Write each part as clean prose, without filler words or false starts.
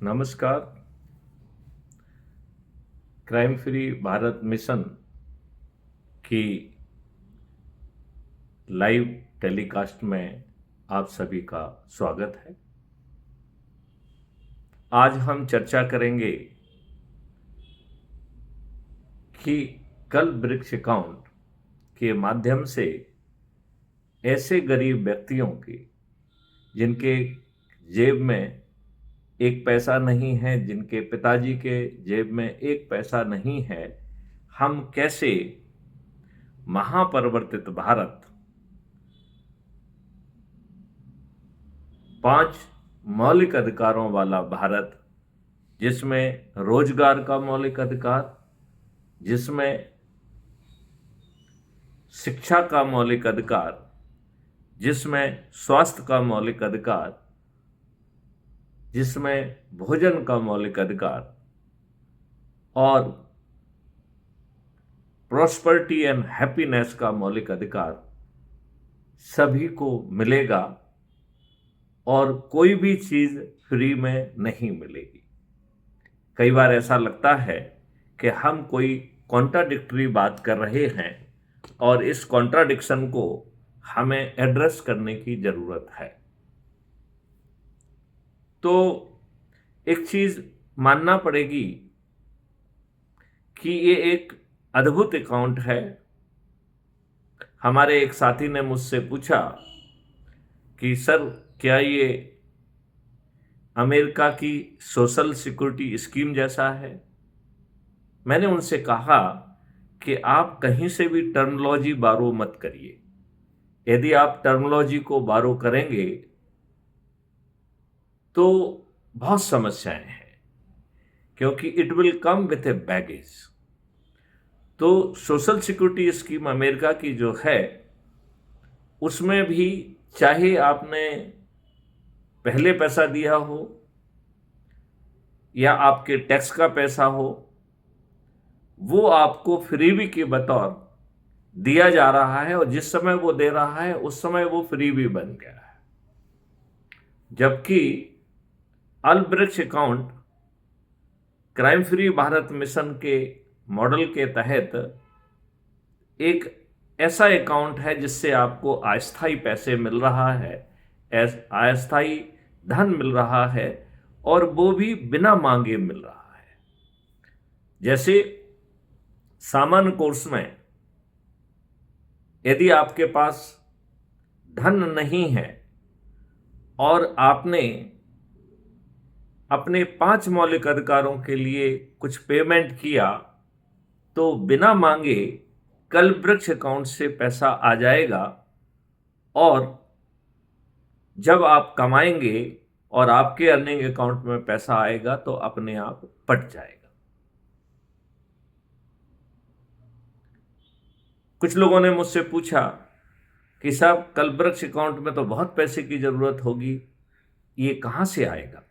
नमस्कार। Crime free Bharat mission की live telecast में आप सभी का स्वागत है। आज हम चर्चा करेंगे कि कल वृक्ष अकाउंट के माध्यम से ऐसे गरीब व्यक्तियों की जिनके जेब में एक पैसा नहीं है, जिनके पिताजी के जेब में एक पैसा नहीं है, हम कैसे महापरिवर्तित भारत 5 मौलिक अधिकारों वाला भारत, जिसमें रोजगार का मौलिक अधिकार, जिसमें शिक्षा का मौलिक अधिकार, जिसमें स्वास्थ्य का मौलिक अधिकार, जिसमें भोजन का मौलिक अधिकार और प्रॉस्पेरिटी एंड हैप्पीनेस का मौलिक अधिकार सभी को मिलेगा और कोई भी चीज फ्री में नहीं मिलेगी। कई बार ऐसा लगता है कि हम कोई कॉन्ट्राडिक्टरी बात कर रहे हैं और इस कॉन्ट्राडिक्शन को हमें एड्रेस करने की जरूरत है। तो एक चीज मानना पड़ेगी कि ये एक अद्भुत अकाउंट है। हमारे एक साथी ने मुझसे पूछा कि सर, क्या ये अमेरिका की सोशल सिक्योरिटी स्कीम जैसा है? मैंने उनसे कहा कि आप कहीं से भी टर्मिनोलॉजी बारो मत करिए। यदि आप टर्मिनोलॉजी को बारो करेंगे तो बहुत समस्याएं हैं, क्योंकि it will come with A baggage. तो सोशल सिक्योरिटी स्कीम अमेरिका की जो है, उसमें भी चाहे आपने पहले पैसा दिया हो या आपके टैक्स का पैसा हो, वो आपको फ्रीबी के बतौर दिया जा रहा है और जिस समय वो दे रहा है उस समय वो फ्रीबी बन गया है। जबकि Albrecht account crime free Bharat mission के मॉडल के तहत एक ऐसा अकाउंट है जिससे आपको अस्थायी पैसे मिल रहा है, अस्थायी धन मिल रहा है, और वो भी बिना मांगे मिल रहा है। जैसे सामान्य कोर्स में यदि आपके पास धन नहीं है और आपने अपने 5 मौलिक अधिकारों के लिए कुछ पेमेंट किया, तो बिना मांगे कल वृक्ष अकाउंट से पैसा आ जाएगा और जब आप कमाएंगे और आपके अर्निंग अकाउंट में पैसा आएगा तो अपने आप पट जाएगा। कुछ लोगों ने मुझसे पूछा कि साहब, कल वृक्ष अकाउंट में तो बहुत पैसे की जरूरत होगी, ये कहां से आएगा?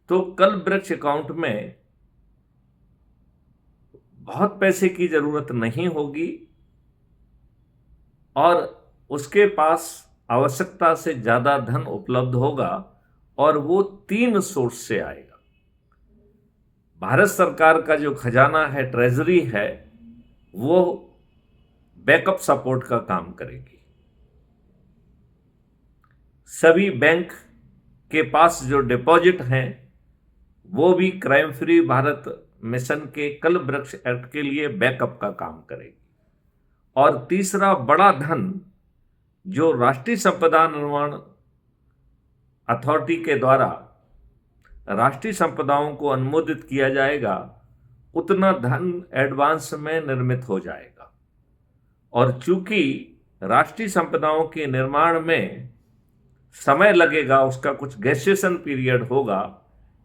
तो कल वृक्ष अकाउंट में बहुत पैसे की जरूरत नहीं होगी और उसके पास आवश्यकता से ज्यादा धन उपलब्ध होगा और वो 3 सोर्स से आएगा। भारत सरकार का जो खजाना है, ट्रेजरी है, वो बैकअप सपोर्ट का काम करेगी। सभी बैंक के पास जो डिपॉजिट हैं वो भी क्राइम फ्री भारत मिशन के कल वृक्ष एक्ट के लिए बैकअप का काम करेगी। और तीसरा बड़ा धन जो राष्ट्रीय संपदा निर्माण अथॉरिटी के द्वारा राष्ट्रीय संपदाओं को अनुमोदित किया जाएगा, उतना धन एडवांस में निर्मित हो जाएगा। और चूंकि राष्ट्रीय संपदाओं के निर्माण में समय लगेगा, उसका कुछ गेस्टेशन पीरियड होगा,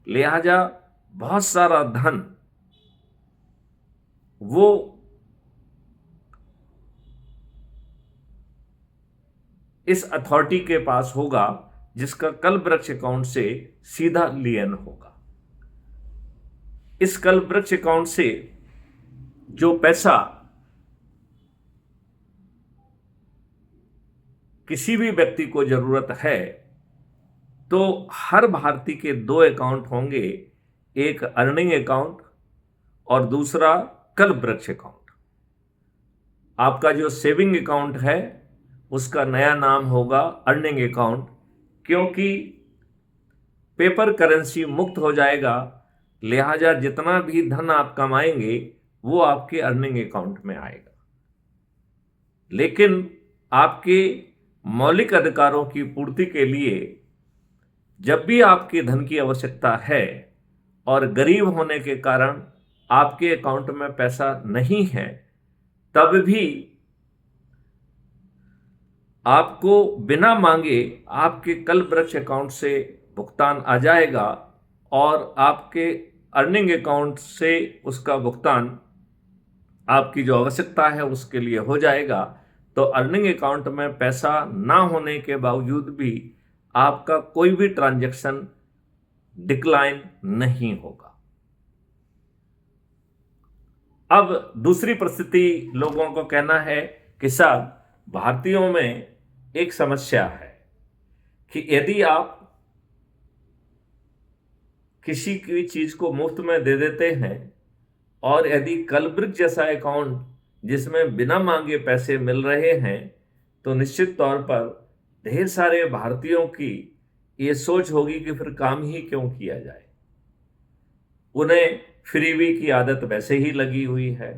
लिहाजा बहुत सारा धन वो इस अथॉरिटी के पास होगा जिसका कल वृक्ष अकाउंट से सीधा लियन होगा। इस कल वृक्ष अकाउंट से जो पैसा किसी भी व्यक्ति को जरूरत है, तो हर भारतीय के दो अकाउंट होंगे, एक अर्निंग अकाउंट और दूसरा कल्प वृक्ष अकाउंट। आपका जो सेविंग अकाउंट है उसका नया नाम होगा अर्निंग अकाउंट, क्योंकि पेपर करेंसी मुक्त हो जाएगा, लिहाजा जितना भी धन आप कमाएंगे वो आपके अर्निंग अकाउंट में आएगा। लेकिन आपके मौलिक अधिकारों की पूर्ति के लिए जब भी आपके धन की आवश्यकता है और गरीब होने के कारण आपके अकाउंट में पैसा नहीं है, तब भी आपको बिना मांगे आपके कल्प वृक्ष अकाउंट से भुगतान आ जाएगा और आपके अर्निंग अकाउंट से उसका भुगतान आपकी जो आवश्यकता है उसके लिए हो जाएगा। तो अर्निंग अकाउंट में पैसा ना होने के बावजूद भी आपका कोई भी ट्रांजैक्शन डिक्लाइन नहीं होगा। अब दूसरी परिस्थिति लोगों को कहना है कि साहब, भारतीयों में एक समस्या है कि यदि आप किसी की चीज को मुफ्त में दे देते हैं और यदि कल्पवृक्ष जैसा अकाउंट जिसमें बिना मांगे पैसे मिल रहे हैं, तो निश्चित तौर पर ढेर सारे भारतीयों की ये सोच होगी कि फिर काम ही क्यों किया जाए। उन्हें फ्रीबी की आदत वैसे ही लगी हुई है,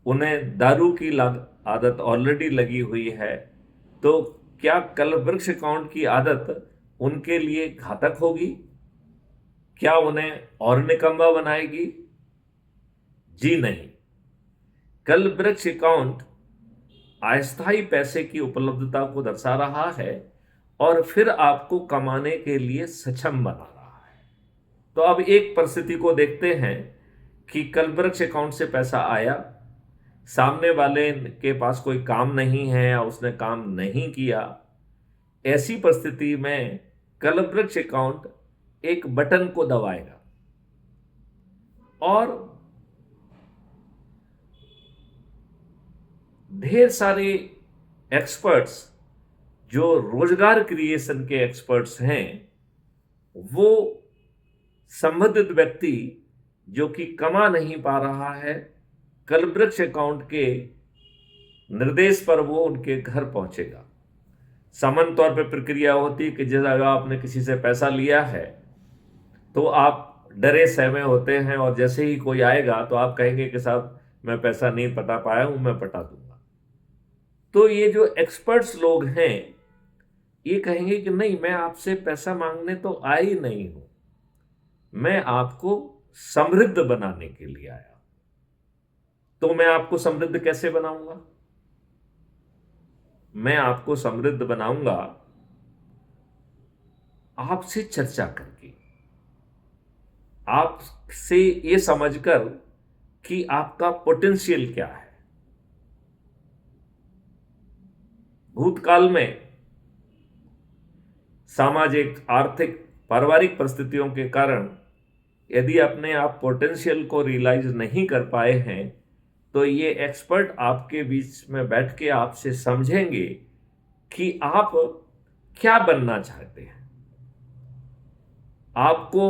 उन्हें दारू की आदत ऑलरेडी लगी हुई है, तो क्या कल्पवृक्ष अकाउंट की आदत उनके लिए घातक होगी? क्या उन्हें और निकम्मा बनाएगी? जी नहीं। कल्पवृक्ष अकाउंट अस्थायी पैसे की उपलब्धता को दर्शा रहा है और फिर आपको कमाने के लिए सक्षम बना रहा है। तो अब एक परिस्थिति को देखते हैं कि कल्पवृक्ष अकाउंट से पैसा आया, सामने वाले के पास कोई काम नहीं है या उसने काम नहीं किया। ऐसी परिस्थिति में कल्पवृक्ष अकाउंट एक बटन को दबाएगा और ढेर सारे एक्सपर्ट्स जो रोजगार क्रिएशन के एक्सपर्ट्स हैं, वो संबंधित व्यक्ति जो कि कमा नहीं पा रहा है, कल्पवृक्ष अकाउंट के निर्देश पर वो उनके घर पहुंचेगा। सामान्य तौर पर प्रक्रिया होती है कि जैसे अगर आपने किसी से पैसा लिया है तो आप डरे सहमे होते हैं और जैसे ही कोई आएगा तो आप कहेंगे कि साहब मैं पैसा नहीं पटा पाया हूं, मैं पटा दूंगा। तो ये जो एक्सपर्ट्स लोग हैं ये कहेंगे कि नहीं, मैं आपसे पैसा मांगने तो आई नहीं हूं, मैं आपको समृद्ध बनाने के लिए आया। तो मैं आपको समृद्ध कैसे बनाऊंगा? मैं आपको समृद्ध बनाऊंगा आपसे चर्चा करके, आपसे ये समझकर कि आपका पोटेंशियल क्या है। भूतकाल में सामाजिक, आर्थिक, पारिवारिक परिस्थितियों के कारण यदि अपने आप पोटेंशियल को रियलाइज नहीं कर पाए हैं, तो ये एक्सपर्ट आपके बीच में बैठ के आपसे समझेंगे कि आप क्या बनना चाहते हैं। आपको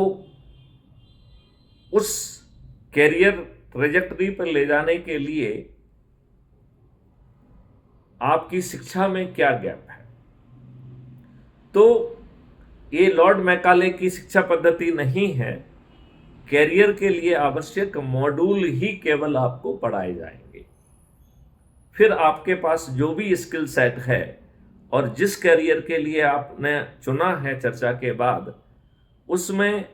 उस कैरियर ट्रेजेक्टरी पर ले जाने के लिए आपकी शिक्षा में क्या गैप है। तो ये लॉर्ड मैकाले की शिक्षा पद्धति नहीं है। कैरियर के लिए आवश्यक मॉड्यूल ही केवल आपको पढ़ाए जाएंगे। फिर आपके पास जो भी स्किल सेट है और जिस कैरियर के लिए आपने चुना है चर्चा के बाद, उसमें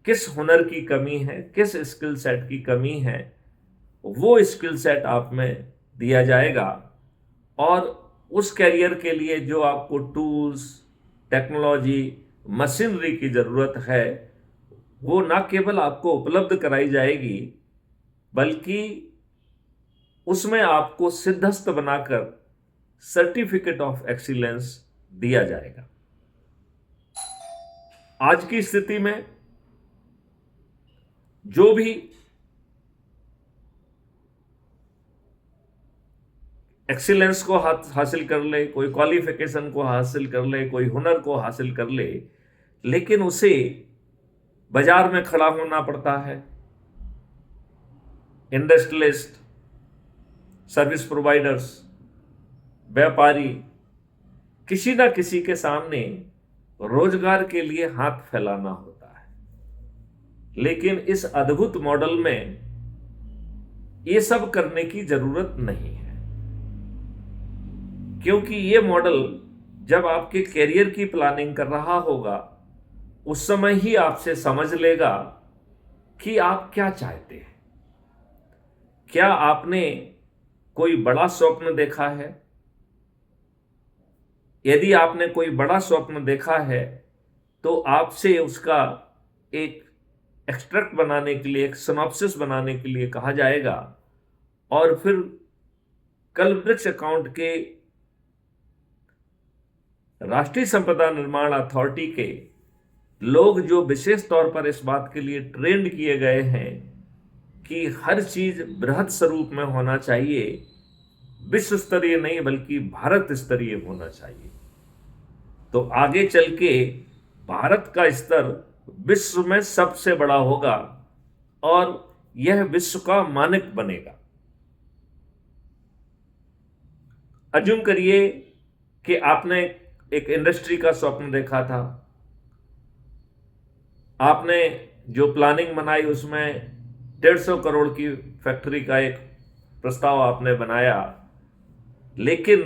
किस हुनर की कमी है, किस स्किल सेट की कमी है, वो स्किल सेट आप में दिया जाएगा और उस कैरियर के लिए जो आपको टूल्स, टेक्नोलॉजी, मशीनरी की ज़रूरत है, वो ना केवल आपको उपलब्ध कराई जाएगी बल्कि उसमें आपको सिद्धस्थ बनाकर सर्टिफिकेट ऑफ एक्सीलेंस दिया जाएगा। आज की स्थिति में जो भी एक्सीलेंस को हासिल कर ले, कोई क्वालिफिकेशन को हासिल कर ले, कोई हुनर को हासिल कर ले, लेकिन उसे बाजार में खड़ा होना पड़ता है। इंडस्ट्रियलिस्ट, सर्विस प्रोवाइडर्स, व्यापारी किसी ना किसी के सामने रोजगार के लिए हाथ फैलाना होता है। लेकिन इस अद्भुत मॉडल में ये सब करने की जरूरत नहीं है, क्योंकि ये मॉडल जब आपके कैरियर की प्लानिंग कर रहा होगा उस समय ही आपसे समझ लेगा कि आप क्या चाहते हैं। क्या आपने कोई बड़ा स्वप्न देखा है? यदि आपने कोई बड़ा स्वप्न देखा है तो आपसे उसका एक एक्सट्रैक्ट बनाने के लिए, एक सिनॉप्सिस बनाने के लिए कहा जाएगा, और फिर कल्पवृक्ष अकाउंट के राष्ट्रीय संपदा निर्माण अथॉरिटी के लोग जो विशेष तौर पर इस बात के लिए ट्रेंड किए गए हैं कि हर चीज बृहद स्वरूप में होना चाहिए, विश्व स्तरीय नहीं बल्कि भारत स्तरीय होना चाहिए, तो आगे चल के भारत का स्तर विश्व में सबसे बड़ा होगा और यह विश्व का मानक बनेगा। अज्यूम करिए कि आपने एक इंडस्ट्री का स्वप्न देखा था, आपने जो प्लानिंग बनाई उसमें 150 करोड़ की फैक्ट्री का एक प्रस्ताव आपने बनाया, लेकिन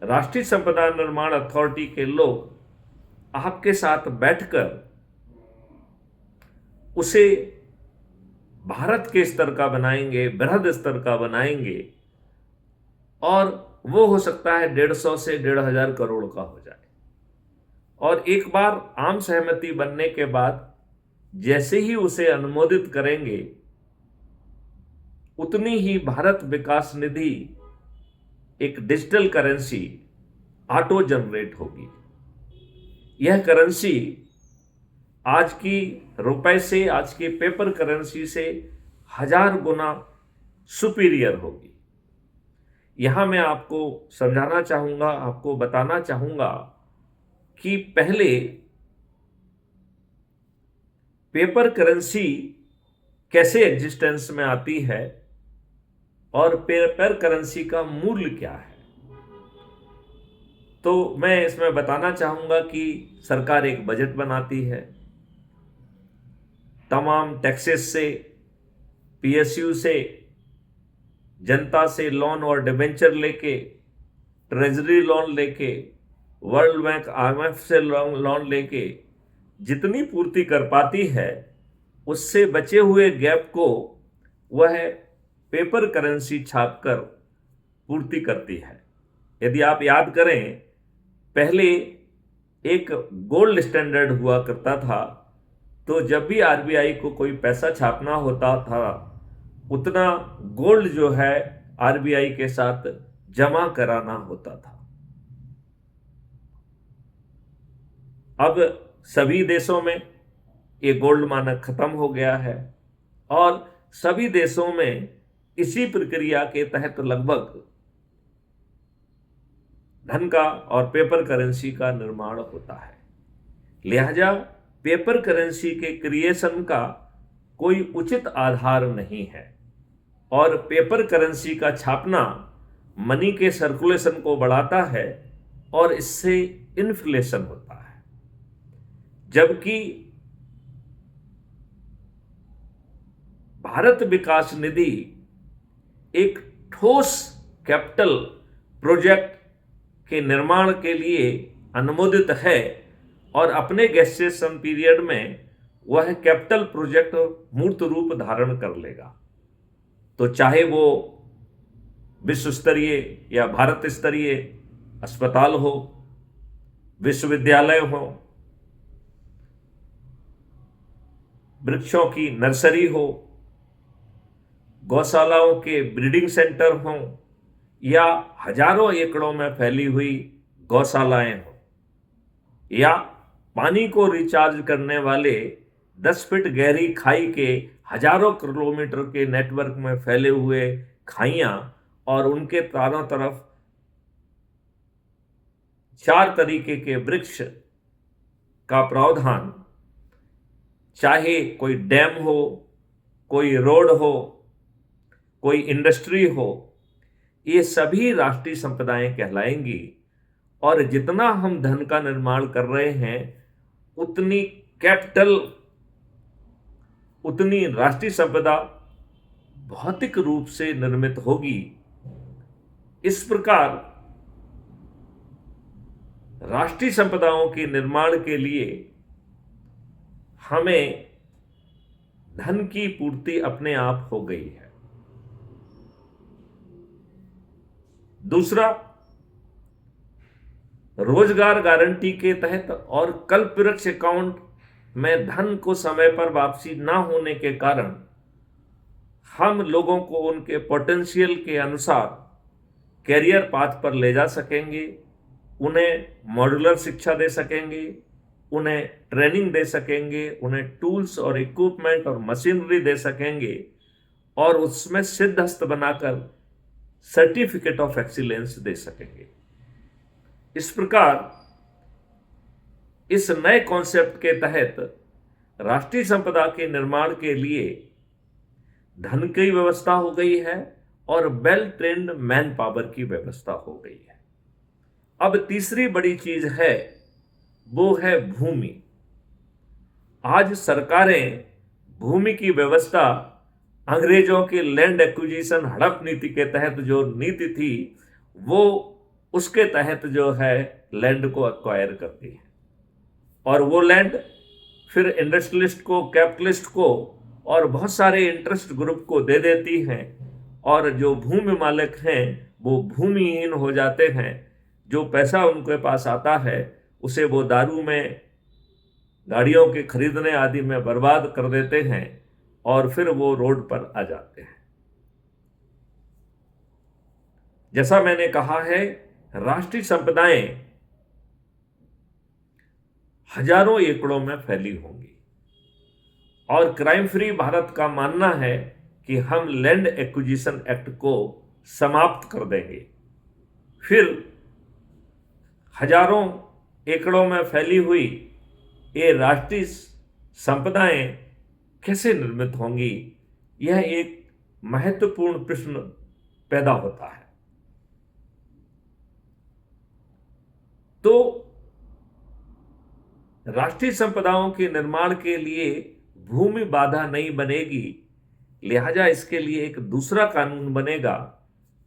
राष्ट्रीय संपदा निर्माण अथॉरिटी के लोग आपके साथ बैठकर उसे भारत के स्तर का बनाएंगे, बृहद स्तर का बनाएंगे, और वो हो सकता है 150 से 1,500 करोड़ का हो जाए। और एक बार आम सहमति बनने के बाद जैसे ही उसे अनुमोदित करेंगे, उतनी ही भारत विकास निधि एक डिजिटल करेंसी ऑटो जनरेट होगी। यह करेंसी आज की रुपए से, आज की पेपर करेंसी से 1000 गुना सुपीरियर होगी। यहां मैं आपको समझाना चाहूंगा, आपको बताना चाहूंगा कि पहले पेपर करेंसी कैसे एग्जिस्टेंस में आती है और पेपर करेंसी का मूल्य क्या है। तो मैं इसमें बताना चाहूंगा कि सरकार एक बजट बनाती है, तमाम टैक्सेस से, पीएसयू से, जनता से लोन और डिबेंचर लेके, ट्रेजरी लोन लेके, वर्ल्ड बैंक आईएमएफ से लोन लेके जितनी पूर्ति कर पाती है, उससे बचे हुए गैप को वह पेपर करेंसी छापकर पूर्ति करती है। यदि आप याद करें, पहले एक गोल्ड स्टैंडर्ड हुआ करता था, तो जब भी आरबीआई को कोई पैसा छापना होता था उतना गोल्ड जो है आरबीआई के साथ जमा कराना होता था। अब सभी देशों में ये गोल्ड मानक खत्म हो गया है और सभी देशों में इसी प्रक्रिया के तहत लगभग धन का और पेपर करेंसी का निर्माण होता है। लिहाजा पेपर करेंसी के क्रिएशन का कोई उचित आधार नहीं है और पेपर करेंसी का छापना मनी के सर्कुलेशन को बढ़ाता है और इससे इन्फ्लेशन होता है। जबकि भारत विकास निधि एक ठोस कैपिटल प्रोजेक्ट के निर्माण के लिए अनुमोदित है और अपने गेस्टेशन पीरियड में वह कैपिटल प्रोजेक्ट मूर्त रूप धारण कर लेगा। तो चाहे वो विश्व स्तरीय या भारत स्तरीय अस्पताल हो, विश्वविद्यालय हो, वृक्षों की नर्सरी हो, गौशालाओं के ब्रीडिंग सेंटर हों या हजारों एकड़ों में फैली हुई गौशालाएं हों, या पानी को रिचार्ज करने वाले 10 फीट गहरी खाई के हजारों किलोमीटर के नेटवर्क में फैले हुए खाइयां और उनके चारों तरफ 4 तरीके के वृक्ष का प्रावधान, चाहे कोई डैम हो, कोई रोड हो, कोई इंडस्ट्री हो, ये सभी राष्ट्रीय संपदाएं कहलाएंगी। और जितना हम धन का निर्माण कर रहे हैं, उतनी कैपिटल, उतनी राष्ट्रीय संपदा भौतिक रूप से निर्मित होगी। इस प्रकार राष्ट्रीय संपदाओं के निर्माण के लिए हमें धन की पूर्ति अपने आप हो गई है। दूसरा, रोजगार गारंटी के तहत और कल्पवृक्ष अकाउंट में धन को समय पर वापसी ना होने के कारण हम लोगों को उनके पोटेंशियल के अनुसार कैरियर पाथ पर ले जा सकेंगे, उन्हें मॉड्यूलर शिक्षा दे सकेंगे, उन्हें ट्रेनिंग दे सकेंगे, उन्हें टूल्स और इक्विपमेंट और मशीनरी दे सकेंगे और उसमें सिद्धहस्त बनाकर सर्टिफिकेट ऑफ एक्सीलेंस दे सकेंगे। इस प्रकार इस नए कॉन्सेप्ट के तहत राष्ट्रीय संपदा के निर्माण के लिए धन की व्यवस्था हो गई है और वेल ट्रेन्ड मैन पावर की व्यवस्था हो गई है। अब तीसरी बड़ी चीज है, वो है भूमि। आज सरकारें भूमि की व्यवस्था अंग्रेजों के लैंड एक्विजिशन हड़प नीति के तहत जो नीति थी, वो उसके तहत जो है लैंड को एक्वायर करती है और वो लैंड फिर इंडस्ट्रियलिस्ट को, कैपिटलिस्ट को और बहुत सारे इंटरेस्ट ग्रुप को दे देती हैं और जो भूमि मालिक हैं वो भूमिहीन हो जाते हैं। जो पैसा उनके पास आता है उसे वो दारू में, गाड़ियों के खरीदने आदि में बर्बाद कर देते हैं और फिर वो रोड पर आ जाते हैं। जैसा मैंने कहा है, राष्ट्रीय संपदाएं हजारों एकड़ों में फैली होंगी और क्राइम फ्री भारत का मानना है कि हम लैंड एक्विजिशन एक्ट को समाप्त कर देंगे। फिर हजारों एकड़ों में फैली हुई ये राष्ट्रीय संपदाएं कैसे निर्मित होंगी, यह एक महत्वपूर्ण प्रश्न पैदा होता है। तो राष्ट्रीय संपदाओं के निर्माण के लिए भूमि बाधा नहीं बनेगी, लिहाजा इसके लिए एक दूसरा कानून बनेगा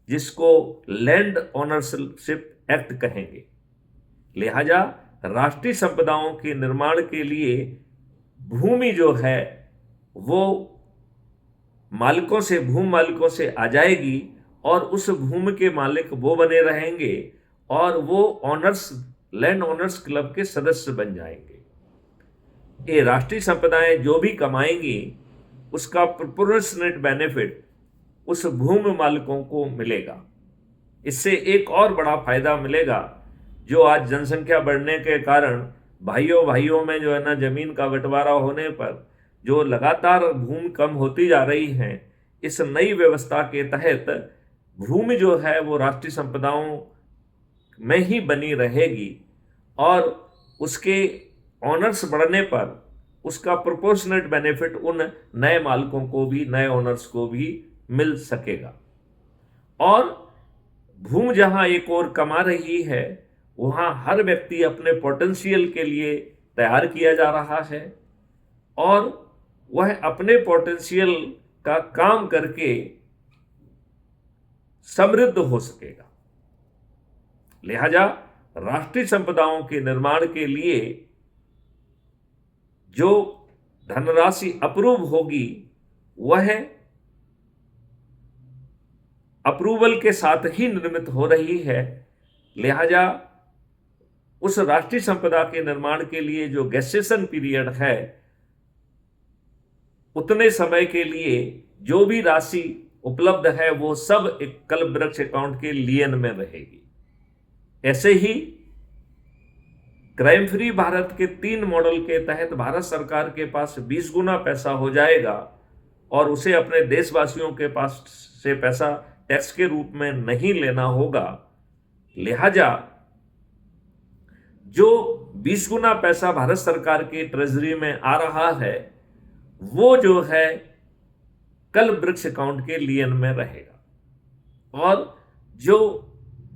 जिसको लैंड ओनरशिप एक्ट कहेंगे। लिहाजा राष्ट्रीय संपदाओं के निर्माण के लिए भूमि जो है वो मालिकों से, भूमि मालिकों से आ जाएगी और उस भूमि के मालिक वो बने रहेंगे और वो ऑनर्स, लैंड ओनर्स क्लब के सदस्य बन जाएंगे। ये राष्ट्रीय संपदाएं जो भी कमाएंगी उसका प्रोपोर्शनेट बेनिफिट उस भूमि मालिकों को मिलेगा। इससे एक और बड़ा फायदा मिलेगा, जो आज जनसंख्या बढ़ने के कारण भाइयों भाइयों में जो है ना जमीन का बंटवारा होने पर जो लगातार भूमि कम होती जा रही है, इस नई व्यवस्था के तहत भूमि जो है वो राष्ट्रीय संपदाओं में ही बनी रहेगी और उसके ऑनर्स बढ़ने पर उसका प्रोपोर्शनेट बेनिफिट उन नए मालिकों को भी, नए ऑनर्स को भी मिल सकेगा। और भूमि जहां एक और कमा रही है, वहां हर व्यक्ति अपने पोटेंशियल के लिए तैयार किया जा रहा है और वह अपने पोटेंशियल का काम करके समृद्ध हो सकेगा। लिहाजा राष्ट्रीय संपदाओं के निर्माण के लिए जो धनराशि अप्रूव होगी, वह अप्रूवल के साथ ही निर्मित हो रही है। लिहाजा उस राष्ट्रीय संपदा के निर्माण के लिए जो गेस्टेशन पीरियड है, उतने समय के लिए जो भी राशि उपलब्ध है वो सब एक कल्पवृक्ष अकाउंट के लियन में रहेगी। ऐसे ही क्राइम फ्री भारत के 3 मॉडल के तहत भारत सरकार के पास 20 गुना पैसा हो जाएगा और उसे अपने देशवासियों के पास से पैसा टैक्स के रूप में नहीं लेना होगा। लिहाजा जो 20 गुना पैसा भारत सरकार के ट्रेजरी में आ रहा है, वो जो है कल वृक्ष अकाउंट के लियन में रहेगा, और जो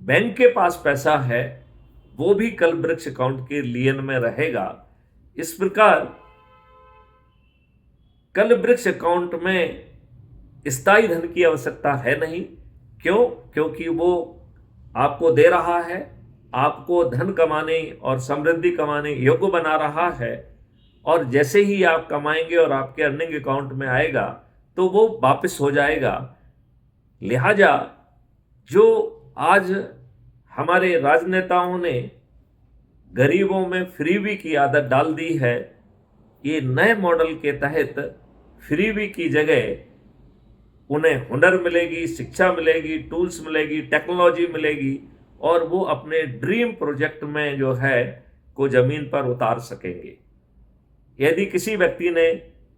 बैंक के पास पैसा है वो भी कल वृक्ष अकाउंट के लियन में रहेगा। इस प्रकार कल वृक्ष अकाउंट में स्थायी धन की आवश्यकता है नहीं। क्यों? क्योंकि वो आपको दे रहा है, आपको धन कमाने और समृद्धि कमाने योग्य बना रहा है, और जैसे ही आप कमाएंगे और आपके अर्निंग अकाउंट में आएगा तो वो वापस हो जाएगा। लिहाजा जो आज हमारे राजनेताओं ने गरीबों में फ्रीबी की आदत डाल दी है, ये नए मॉडल के तहत फ्रीबी की जगह उन्हें हुनर मिलेगी, शिक्षा मिलेगी, टूल्स मिलेगी, टेक्नोलॉजी मिलेगी, और वो अपने ड्रीम प्रोजेक्ट में जो है को जमीन पर उतार सकेंगे। यदि किसी व्यक्ति ने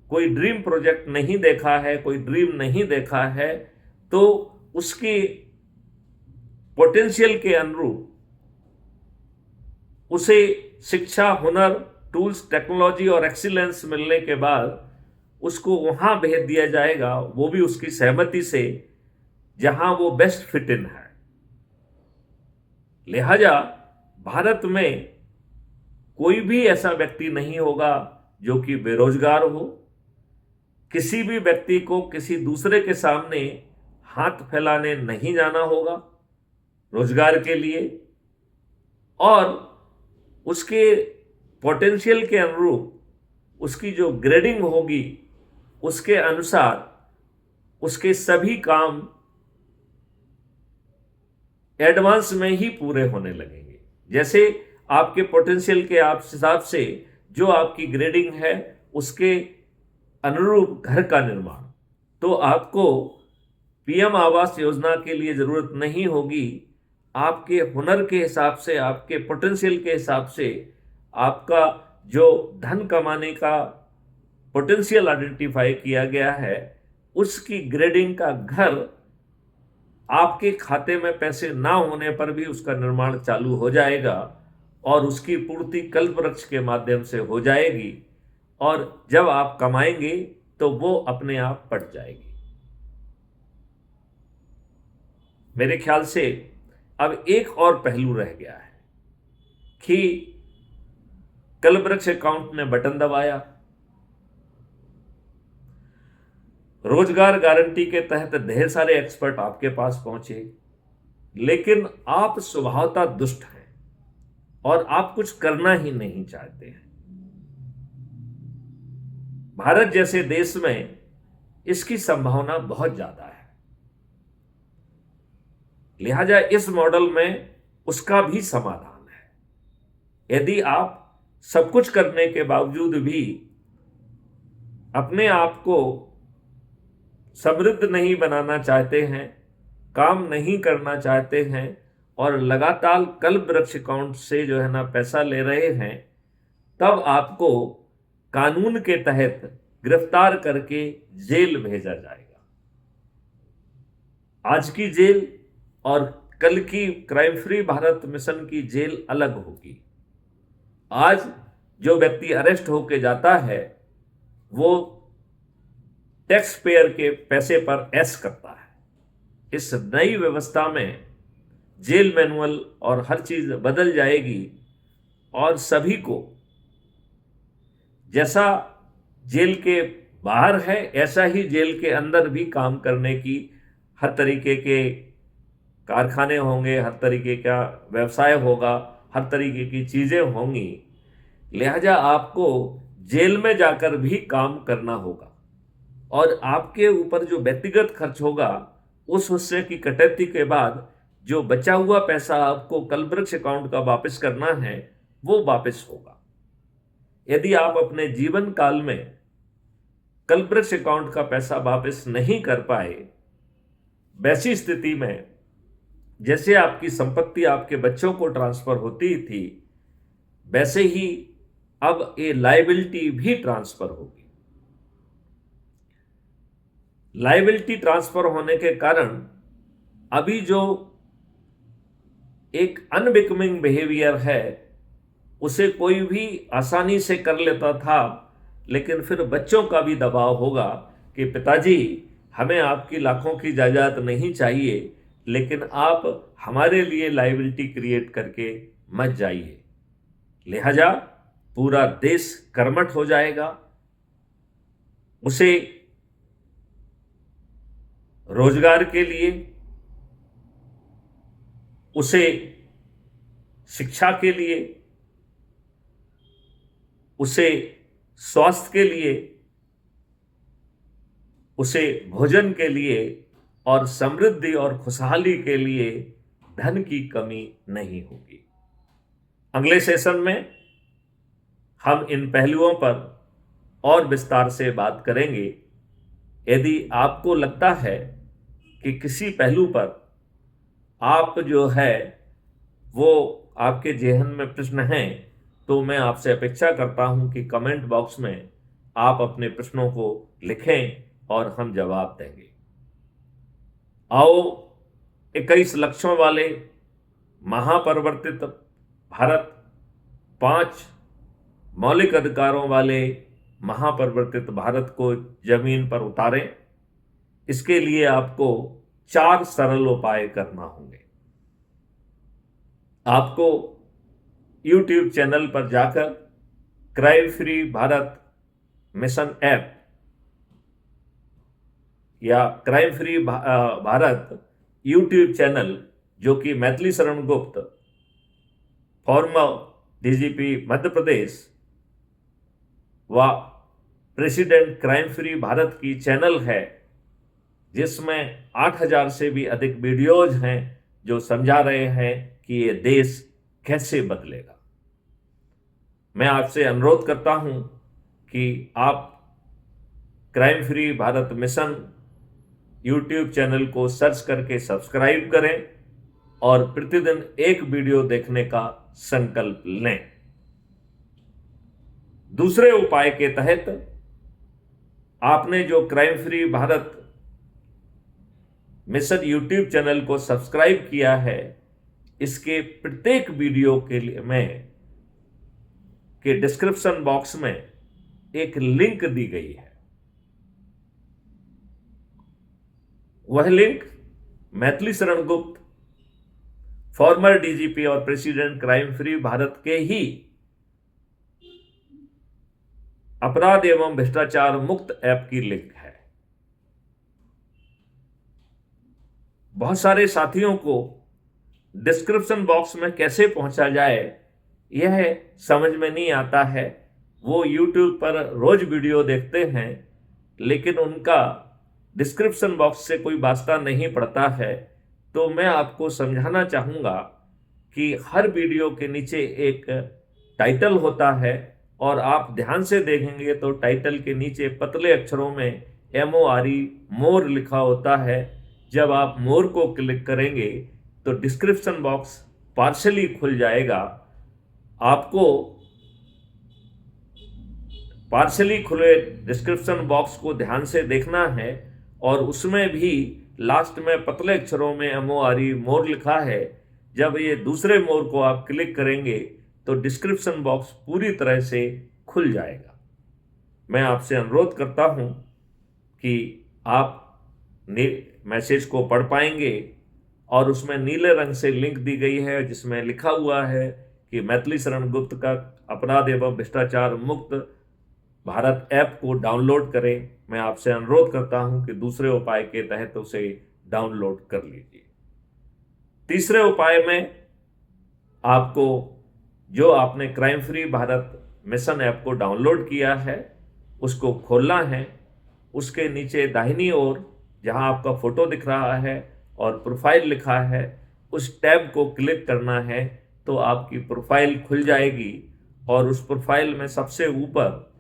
कोई ड्रीम प्रोजेक्ट नहीं देखा है, कोई ड्रीम नहीं देखा है, तो उसकी पोटेंशियल के अनुरूप उसे शिक्षा, हुनर, टूल्स, टेक्नोलॉजी और एक्सीलेंस मिलने के बाद उसको वहां भेज दिया जाएगा, वो भी उसकी सहमति से, जहां वो बेस्ट फिट इन है। लिहाजा भारत में कोई भी ऐसा व्यक्ति नहीं होगा जो कि बेरोजगार हो। किसी भी व्यक्ति को किसी दूसरे के सामने हाथ फैलाने नहीं जाना होगा रोजगार के लिए, और उसके पोटेंशियल के अनुरूप उसकी जो ग्रेडिंग होगी उसके अनुसार उसके सभी काम एडवांस में ही पूरे होने लगेंगे। जैसे आपके पोटेंशियल के हिसाब से जो आपकी ग्रेडिंग है उसके अनुरूप घर का निर्माण, तो आपको पीएम आवास योजना के लिए जरूरत नहीं होगी। आपके हुनर के हिसाब से, आपके पोटेंशियल के हिसाब से, आपका जो धन कमाने का पोटेंशियल आइडेंटिफाई किया गया है, उसकी ग्रेडिंग का घर आपके खाते में पैसे ना होने पर भी उसका निर्माण चालू हो जाएगा, और उसकी पूर्ति कल्प वृक्ष के माध्यम से हो जाएगी, और जब आप कमाएंगे तो वो अपने आप पट जाएगी। मेरे ख्याल से अब एक और पहलू रह गया है कि कल्प वृक्ष अकाउंट ने बटन दबाया, रोजगार गारंटी के तहत ढेर सारे एक्सपर्ट आपके पास पहुंचे, लेकिन आप स्वभावतः दुष्ट हैं और आप कुछ करना ही नहीं चाहते हैं। भारत जैसे देश में इसकी संभावना बहुत ज्यादा है, लिहाजा इस मॉडल में उसका भी समाधान है। यदि आप सब कुछ करने के बावजूद भी अपने आप को समृद्ध नहीं बनाना चाहते हैं, काम नहीं करना चाहते हैं, और लगातार कल्प वृक्ष अकाउंट से जो है ना पैसा ले रहे हैं, तब आपको कानून के तहत गिरफ्तार करके जेल भेजा जाएगा। आज की जेल और कल की क्राइम फ्री भारत मिशन की जेल अलग होगी। आज जो व्यक्ति अरेस्ट होके जाता है वो टैक्स पेयर के पैसे पर ऐश करता है। इस नई व्यवस्था में जेल मैनुअल और हर चीज बदल जाएगी, और सभी को जैसा जेल के बाहर है ऐसा ही जेल के अंदर भी काम करने की हर तरीके के कारखाने होंगे, हर तरीके का व्यवसाय होगा, हर तरीके की चीजें होंगी। लिहाजा आपको जेल में जाकर भी काम करना होगा, और आपके ऊपर जो व्यक्तिगत खर्च होगा उस हिस्से की कटौती के बाद जो बचा हुआ पैसा आपको कल्प वृक्ष अकाउंट का वापस करना है वो वापस होगा। यदि आप अपने जीवन काल में कल्प वृक्ष अकाउंट का पैसा वापस नहीं कर पाए, वैसी स्थिति में जैसे आपकी संपत्ति आपके बच्चों को ट्रांसफर होती थी, वैसे ही अब ये लायबिलिटी भी ट्रांसफर होगी। लायबिलिटी ट्रांसफर होने के कारण अभी जो एक अनबिकमिंग बिहेवियर है उसे कोई भी आसानी से कर लेता था, लेकिन फिर बच्चों का भी दबाव होगा कि पिताजी हमें आपकी लाखों की जायदाद नहीं चाहिए, लेकिन आप हमारे लिए लायबिलिटी क्रिएट करके मत जाइए। लिहाजा पूरा देश कर्मठ हो जाएगा, उसे रोजगार के लिए, उसे शिक्षा के लिए, उसे स्वास्थ्य के लिए, उसे भोजन के लिए और समृद्धि और खुशहाली के लिए धन की कमी नहीं होगी। अगले सेशन में हम इन पहलुओं पर और विस्तार से बात करेंगे। यदि आपको लगता है कि किसी पहलू पर आप जो है वो आपके जेहन में प्रश्न हैं, तो मैं आपसे अपेक्षा करता हूं कि कमेंट बॉक्स में आप अपने प्रश्नों को लिखें और हम जवाब देंगे। आओ 21 लक्ष्यों वाले महापरिवर्तित भारत, 5 मौलिक अधिकारों वाले महापरिवर्तित भारत को जमीन पर उतारें। इसके लिए आपको 4 सरल उपाय करना होंगे। आपको YouTube चैनल पर जाकर crime free Bharat mission app या crime free Bharat YouTube channel, जो कि मैथिली शरण गुप्त फॉर्मर डीजीपी मध्य प्रदेश व प्रेसिडेंट क्राइम फ्री भारत की चैनल है, जिसमें 8000 से भी अधिक वीडियोज हैं जो समझा रहे हैं कि ये देश कैसे बदलेगा। मैं आपसे अनुरोध करता हूं कि आप crime free Bharat mission YouTube channel को सर्च करके सब्सक्राइब करें और प्रतिदिन एक वीडियो देखने का संकल्प लें। दूसरे उपाय के तहत आपने जो crime free Bharat mission YouTube channel को सब्सक्राइब किया है, इसके प्रत्येक वीडियो के लिए मैं के डिस्क्रिप्शन बॉक्स में एक लिंक दी गई है। वह link Maithili Sharan Gupt farmer DGP और प्रेसिडेंट क्राइम फ्री भारत के ही अपराध एवं भ्रष्टाचार मुक्त ऐप की लिंक है। बहुत सारे साथियों को डिस्क्रिप्शन बॉक्स में कैसे पहुंचा जाए यह समझ में नहीं आता है। वो YouTube पर रोज वीडियो देखते हैं, लेकिन उनका डिस्क्रिप्शन बॉक्स से कोई वास्ता नहीं पड़ता है। तो मैं आपको समझाना चाहूँगा कि हर वीडियो के नीचे एक टाइटल होता है, और आप ध्यान से देखेंगे तो टाइटल के नीचे पतले अक्षरों में MORE मोर लिखा होता है। जब आप मोर को क्लिक करेंगे तो डिस्क्रिप्शन बॉक्स पार्शली खुल जाएगा। आपको पार्शली खुले डिस्क्रिप्शन बॉक्स को ध्यान से देखना है, और उसमें भी लास्ट में पतले अक्षरों में MORE मोर लिखा है। जब ये दूसरे मोर को आप क्लिक करेंगे तो डिस्क्रिप्शन बॉक्स पूरी तरह से खुल जाएगा। मैं आपसे अनुरोध करता हूं कि आप मैसेज को पढ़ पाएंगे, और उसमें नीले रंग से लिंक दी गई है जिसमें लिखा हुआ है कि मैथिली शरण गुप्त का अपराध एवं भ्रष्टाचार मुक्त भारत ऐप को डाउनलोड करें। मैं आपसे अनुरोध करता हूं कि दूसरे उपाय के तहत उसे डाउनलोड कर लीजिए। तीसरे उपाय में आपको, जो आपने crime free Bharat mission app को डाउनलोड किया है, उसको खोलना है। उसके नीचे दाहिनी ओर जहां आपका फोटो दिख रहा है और प्रोफाइल लिखा है, उस टैब को क्लिक करना है तो आपकी प्रोफाइल खुल जाएगी, और उस प्रोफाइल में सबसे ऊपर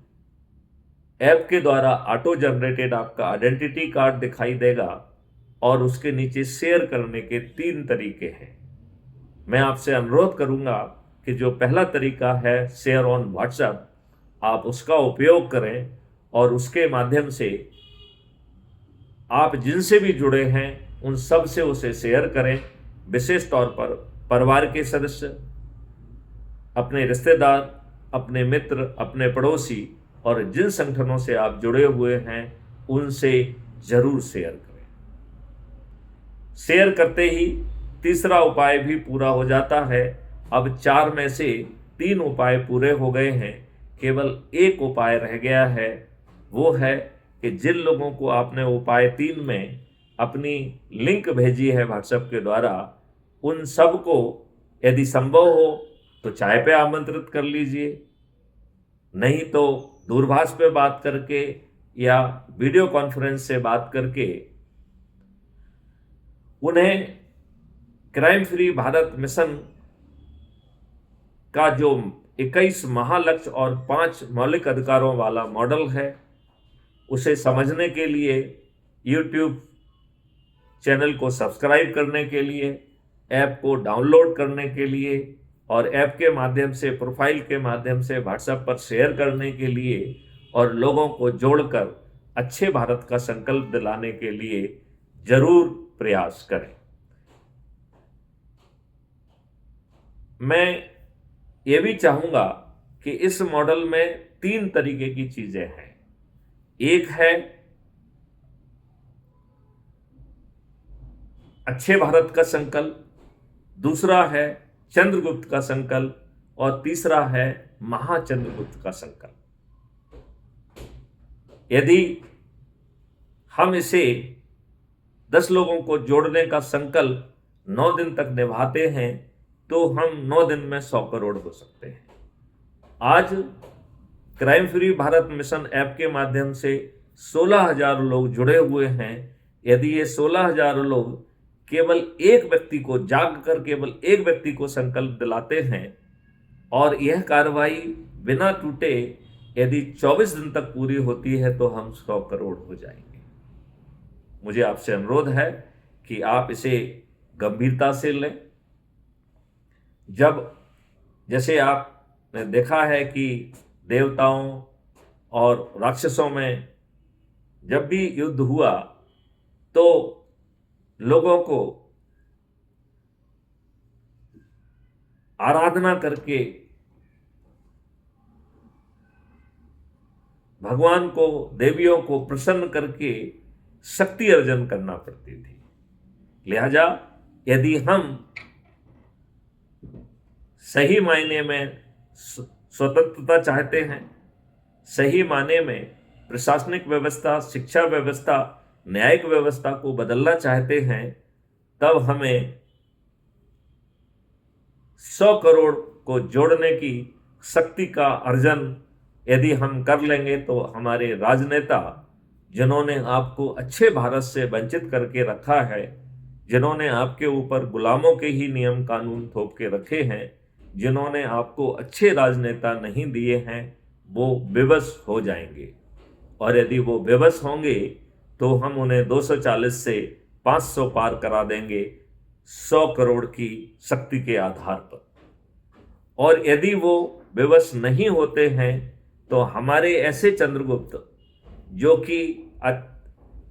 ऐप के द्वारा ऑटो जनरेटेड आपका आइडेंटिटी कार्ड दिखाई देगा, और उसके नीचे शेयर करने के 3 तरीके हैं। मैं आपसे अनुरोध करूंगा कि जो पहला तरीका है शेयर ऑन व्हाट्सएप, आप उसका उपयोग करें, और उसके माध्यम से आप जिनसे भी जुड़े हैं उन सब से उसे शेयर करें। विशेष तौर पर परिवार के सदस्य, अपने रिश्तेदार, अपने मित्र, अपने पड़ोसी और जिन संगठनों से आप जुड़े हुए हैं उनसे जरूर शेयर करें। शेयर करते ही तीसरा उपाय भी पूरा हो जाता है। अब 4 में से 3 उपाय पूरे हो गए हैं, केवल एक उपाय रह गया है। वो है कि जिन लोगों को आपने उपाय 3 में अपनी लिंक भेजी है व्हाट्सएप के द्वारा, उन सबको यदि संभव हो तो चाय पे आमंत्रित कर लीजिए, नहीं तो दूरभाष पे बात करके या वीडियो कॉन्फ्रेंस से बात करके उन्हें क्राइम फ्री भारत मिशन का जो 21 महालक्ष्य और 5 मौलिक अधिकारों वाला मॉडल है उसे समझने के लिए YouTube चैनल को सब्सक्राइब करने के लिए, ऐप को डाउनलोड करने के लिए और ऐप के माध्यम से, प्रोफाइल के माध्यम से व्हाट्सएप पर शेयर करने के लिए और लोगों को जोड़कर अच्छे भारत का संकल्प दिलाने के लिए जरूर प्रयास करें। मैं ये भी चाहूंगा कि इस मॉडल में 3 तरीके की चीजें हैं। एक है अच्छे भारत का संकल्प, दूसरा है चंद्रगुप्त का संकल्प और तीसरा है महाचंद्रगुप्त का संकल्प। यदि हम इसे 10 लोगों को जोड़ने का संकल्प 9 दिन तक निभाते हैं तो हम 9 दिन में 100 करोड़ हो सकते हैं। आज crime free Bharat mission app के माध्यम से 16,000 लोग जुड़े हुए हैं। यदि ये 16,000 लोग केवल एक व्यक्ति को जाग कर केवल एक व्यक्ति को संकल्प दिलाते हैं और यह कार्रवाई बिना टूटे यदि 24 दिन तक पूरी होती है तो हम 100 करोड़ हो जाएंगे। मुझे आपसे अनुरोध है कि आप इसे गंभीरता से लें। जब जैसे आपने देखा है कि देवताओं और राक्षसों में जब भी युद्ध हुआ तो लोगों को आराधना करके भगवान को, देवियों को प्रसन्न करके शक्ति अर्जन करना पड़ती थी। लिहाजा यदि हम सही मायने में स्वतंत्रता चाहते हैं, सही मायने में प्रशासनिक व्यवस्था, शिक्षा व्यवस्था, न्यायिक व्यवस्था को बदलना चाहते हैं, तब हमें 100 करोड़ को जोड़ने की शक्ति का अर्जन यदि हम कर लेंगे तो हमारे राजनेता, जिन्होंने आपको अच्छे भारत से वंचित करके रखा है, जिन्होंने आपके ऊपर गुलामों के ही नियम कानून थोप के रखे हैं, जिन्होंने आपको अच्छे राजनेता नहीं दिए हैं, वो विवश हो जाएंगे। और यदि वो विवश होंगे तो हम उन्हें 240 से 500 पार करा देंगे 100 करोड़ की शक्ति के आधार पर। और यदि वो विवश नहीं होते हैं तो हमारे ऐसे चंद्रगुप्त, जो कि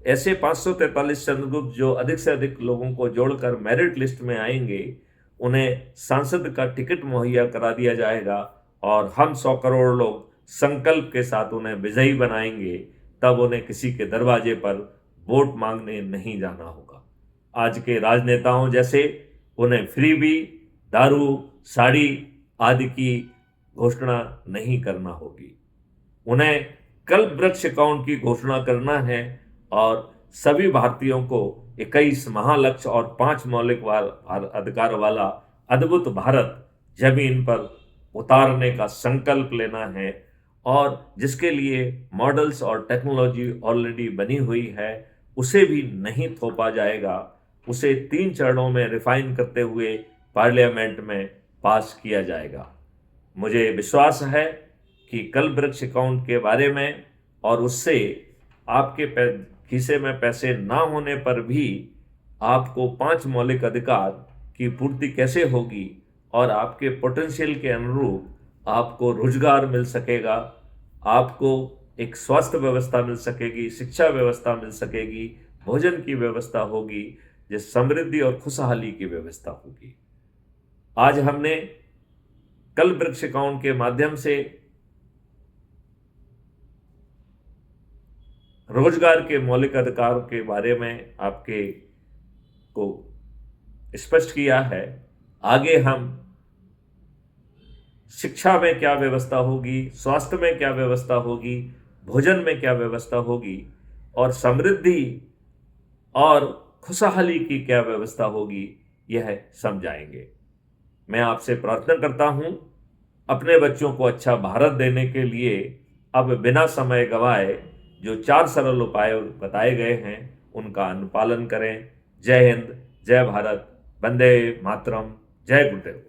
ऐसे 543 चंद्रगुप्त जो अधिक से अधिक लोगों को जोड़कर मेरिट लिस्ट में आएंगे, उन्हें सांसद का टिकट मुहैया करा दिया जाएगा और हम 100 करोड़ लोग संकल्प के साथ उन्हें विजयी बनाएंगे। तब उन्हें किसी के दरवाजे पर वोट मांगने नहीं जाना होगा। आज के राजनेताओं जैसे उन्हें फ्री भी दारू, साड़ी आदि की घोषणा नहीं करना होगी। उन्हें कल्प वृक्ष अकाउंट की घोषणा करना है और सभी भारतीयों को 21 महालक्ष्य और 5 मौलिक अधिकार वाला अद्भुत भारत जमीन पर उतारने का संकल्प लेना है। और जिसके लिए मॉडल्स और टेक्नोलॉजी ऑलरेडी बनी हुई है, उसे भी नहीं थोपा जाएगा, उसे 3 चरणों में रिफाइन करते हुए पार्लियामेंट में पास किया जाएगा। मुझे विश्वास है कि कल्प वृक्ष अकाउंट के बारे में और उससे आपके खीसे में पैसे ना होने पर भी आपको 5 मौलिक अधिकार की पूर्ति कैसे होगी और आपके पोटेंशियल के अनुरूप आपको रोजगार मिल सकेगा, आपको एक स्वास्थ्य व्यवस्था मिल सकेगी, शिक्षा व्यवस्था मिल सकेगी, भोजन की व्यवस्था होगी, जिस समृद्धि और खुशहाली की व्यवस्था होगी। आज हमने कल वृक्ष अकाउंट के माध्यम से रोजगार के मौलिक अधिकार के बारे में आपके को स्पष्ट किया है। आगे हम शिक्षा में क्या व्यवस्था होगी, स्वास्थ्य में क्या व्यवस्था होगी, भोजन में क्या व्यवस्था होगी और समृद्धि और खुशहाली की क्या व्यवस्था होगी, यह समझाएंगे। मैं आपसे प्रार्थना करता हूं, अपने बच्चों को अच्छा भारत देने के लिए अब बिना समय गवाए जो 4 सरल उपाय बताए गए हैं उनका अनुपालन करें। जय हिंद, जय भारत, वंदे मातरम, जय गुरुदेव।